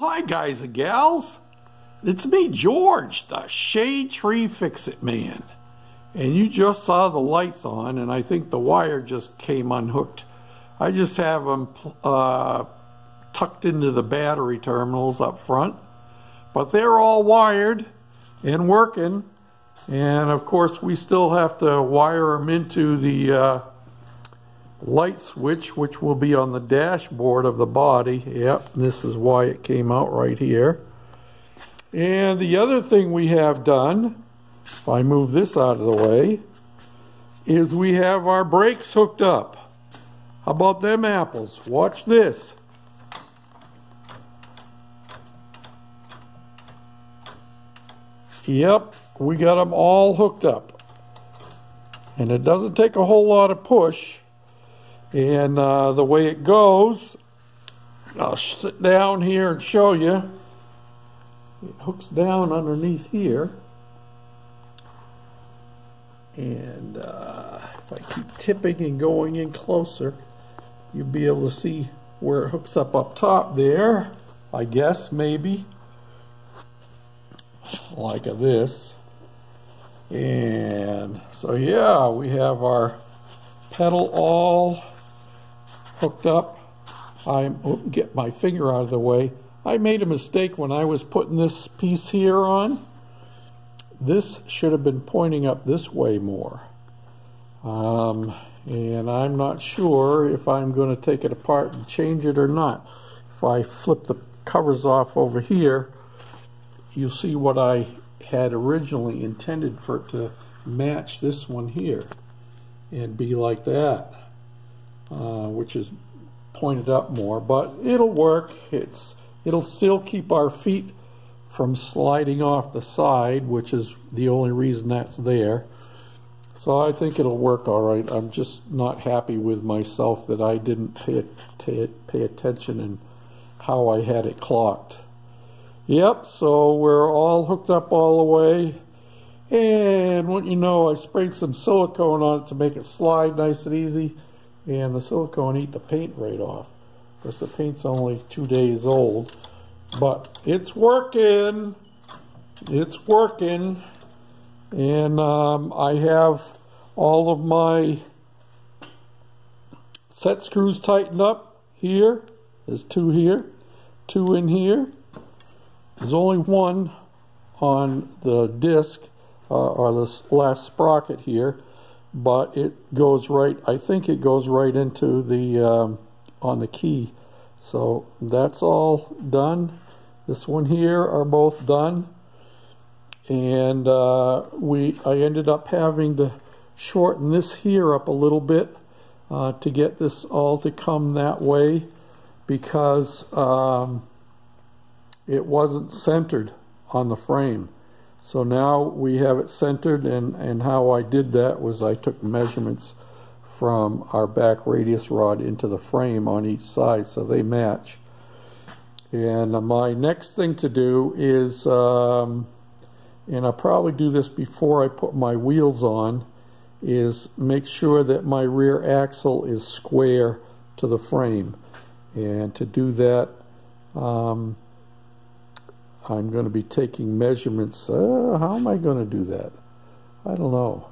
Hi guys and gals, it's me George, the Shade Tree Fix-It Man. And you just saw the lights on and I think the wire just came unhooked. I just have them tucked into the battery terminals up front. But they're all wired and working. And of course we still have to wire them into the light switch, which will be on the dashboard of the body. Yep, this is why it came out right here. And the other thing we have done, if I move this out of the way, is we have our brakes hooked up. How about them apples? Watch this. Yep, we got them all hooked up. And it doesn't take a whole lot of push. And the way it goes, I'll sit down here and show you. It hooks down underneath here. And if I keep tipping and going in closer, you'll be able to see where it hooks up top there, I guess, maybe. Like this. And so yeah, we have our pedal all hooked up. Get my finger out of the way. I made a mistake when I was putting this piece here on. This should have been pointing up this way more. And I'm not sure if I'm going to take it apart and change it or not. If I flip the covers off over here, you'll see what I had originally intended for it to match this one here and be like that, which is pointed up more, but it'll work. It'll still keep our feet from sliding off the side, which is the only reason that's there. So I think it'll work all right. I'm just not happy with myself that I didn't pay attention in how I had it clocked. Yep, so we're all hooked up all the way. And what you know, I sprayed some silicone on it to make it slide nice and easy. And the silicone ate the paint right off. Of course, the paint's only 2 days old. But it's working. It's working. And I have all of my set screws tightened up here. There's 2 here, 2 in here. There's only 1 on the disc, or the last sprocket here, but it goes right, I think it goes right into the, on the key. So that's all done. This one here are both done. And I ended up having to shorten this here up a little bit to get this all to come that way, because it wasn't centered on the frame. So now we have it centered, and how I did that was I took measurements from our back radius rod into the frame on each side so they match. And my next thing to do is, and I'll probably do this before I put my wheels on, is make sure that my rear axle is square to the frame. And to do that, I'm going to be taking measurements. How am I going to do that? I don't know.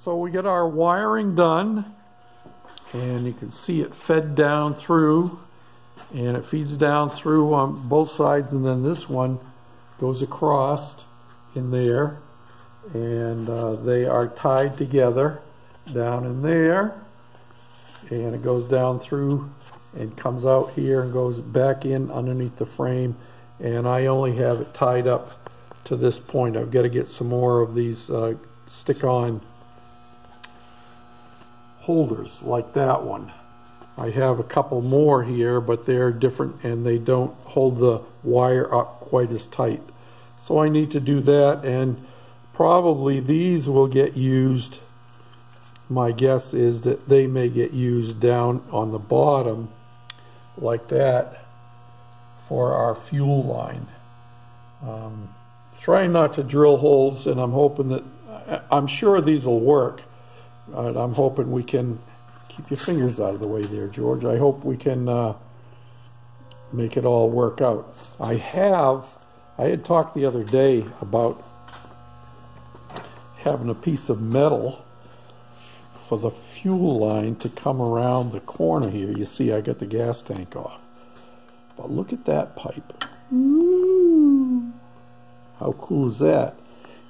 So we get our wiring done, and you can see it fed down through, and it feeds down through on both sides, and then this one goes across in there, and they are tied together down in there, and it goes down through and comes out here and goes back in underneath the frame. And I only have it tied up to this point. I've got to get some more of these stick-on holders like that one. I have a couple more here, but they're different and they don't hold the wire up quite as tight. So I need to do that, and probably these will get used. My guess is that they may get used down on the bottom like that for our fuel line. Trying not to drill holes, and I'm hoping that, I'm sure these will work. I'm hoping we can, keep your fingers out of the way there, George. I hope we can make it all work out. I had talked the other day about having a piece of metal for the fuel line to come around the corner here. You see I got the gas tank off. But look at that pipe. Ooh. How cool is that?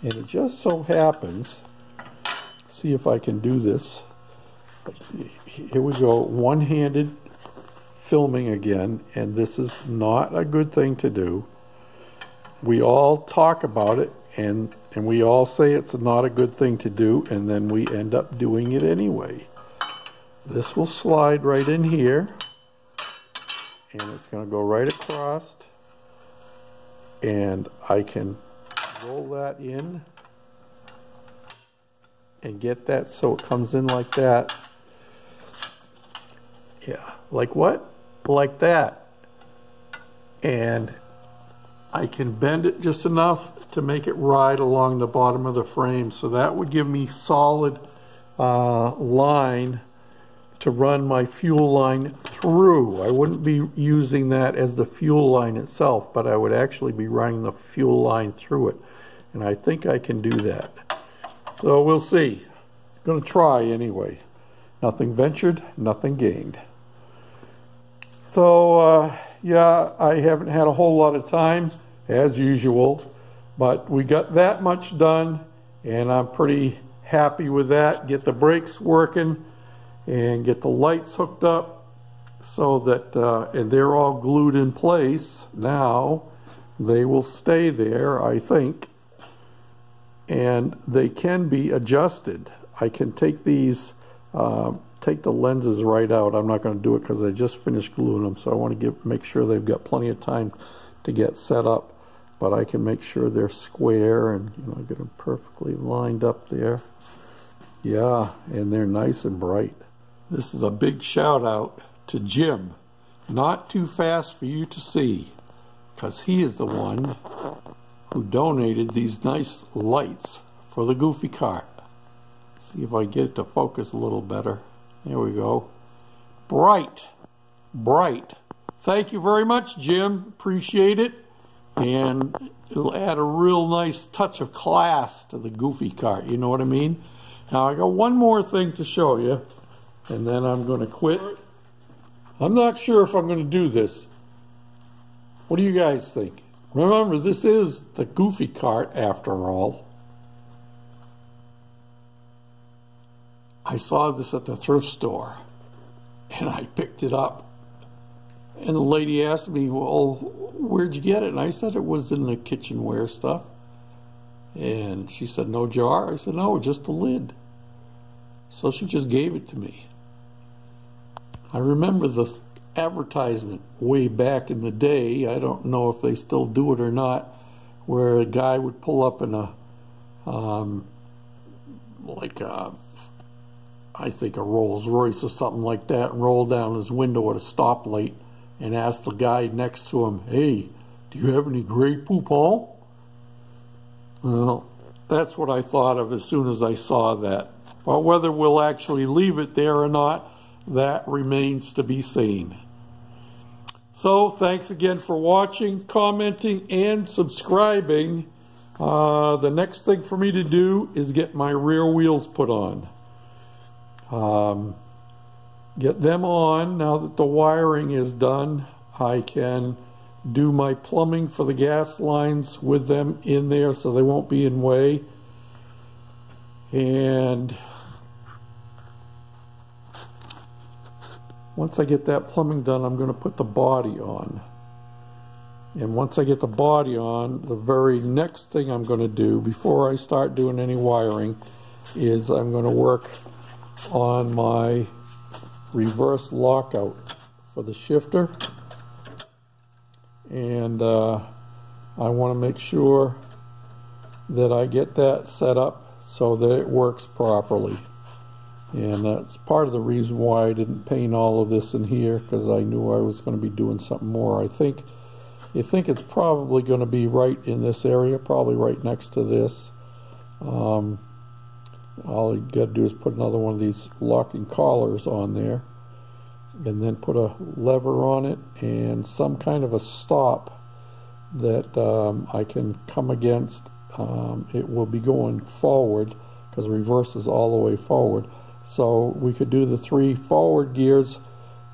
And it just so happens, see if I can do this. Here we go, one-handed filming again, and this is not a good thing to do. We all talk about it, and we all say it's not a good thing to do, and then we end up doing it anyway. This will slide right in here, and it's going to go right across, and I can roll that in and get that so it comes in like that. Yeah, like what? Like that. And I can bend it just enough to make it ride along the bottom of the frame. So that would give me solid line to run my fuel line through. I wouldn't be using that as the fuel line itself, but I would actually be running the fuel line through it. And I think I can do that. So we'll see. I'm going to try anyway. Nothing ventured, nothing gained. So yeah, I haven't had a whole lot of time as usual, but we got that much done, and I'm pretty happy with that. Get the brakes working and get the lights hooked up so that and they're all glued in place now. They will stay there, I think, and they can be adjusted. I can take these take the lenses right out. I'm not going to do it because I just finished gluing them, so I want to make sure they've got plenty of time to get set up, but I can make sure they're square and, you know, get them perfectly lined up there. Yeah, and they're nice and bright. This is a big shout out to Jim, Not Too Fast for You to See, because he is the one who donated these nice lights for the Goofy cart. See if I get it to focus a little better. There we go. Bright, bright. Thank you very much, Jim. Appreciate it. And it'll add a real nice touch of class to the Goofy cart. You know what I mean? Now I got one more thing to show you, and then I'm going to quit. I'm not sure if I'm going to do this. What do you guys think? Remember, this is the Goofy cart after all. I saw this at the thrift store, and I picked it up. And the lady asked me, well, where'd you get it? And I said it was in the kitchenware stuff. And she said, no jar? I said, no, just the lid. So she just gave it to me. I remember the advertisement way back in the day, I don't know if they still do it or not, where a guy would pull up in a, I think a Rolls Royce or something like that, and roll down his window at a stoplight and ask the guy next to him, hey, do you have any Grey Poupon? Well, that's what I thought of as soon as I saw that. But whether we'll actually leave it there or not, that remains to be seen. So thanks again for watching, commenting, and subscribing. The next thing for me to do is get my rear wheels put on. Get them on. Now that the wiring is done, I can do my plumbing for the gas lines with them in there so they won't be in way. And once I get that plumbing done, I'm going to put the body on. And once I get the body on, the very next thing I'm going to do before I start doing any wiring is I'm going to work on my reverse lockout for the shifter. And I want to make sure that I get that set up so that it works properly. And that's part of the reason why I didn't paint all of this in here, because I knew I was going to be doing something more. I think it's probably going to be right in this area, probably right next to this. All you got to do is put another one of these locking collars on there, and then put a lever on it and some kind of a stop that I can come against. It will be going forward because reverse is all the way forward. So we could do the 3 forward gears,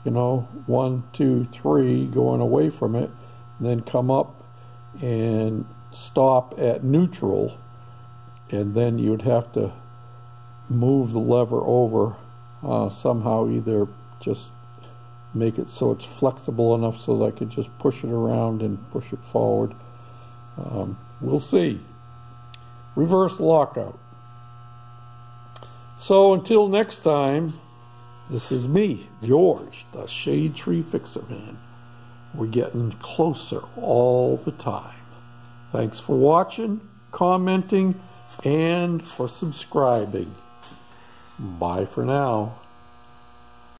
you know, 1, 2, 3, going away from it, and then come up and stop at neutral, and then you'd have to move the lever over somehow, either just make it so it's flexible enough so that I could just push it around and push it forward. We'll see. Reverse lockout. So until next time, this is me, George, the Shade Tree Fixer Man. We're getting closer all the time. Thanks for watching, commenting, and for subscribing. Bye for now.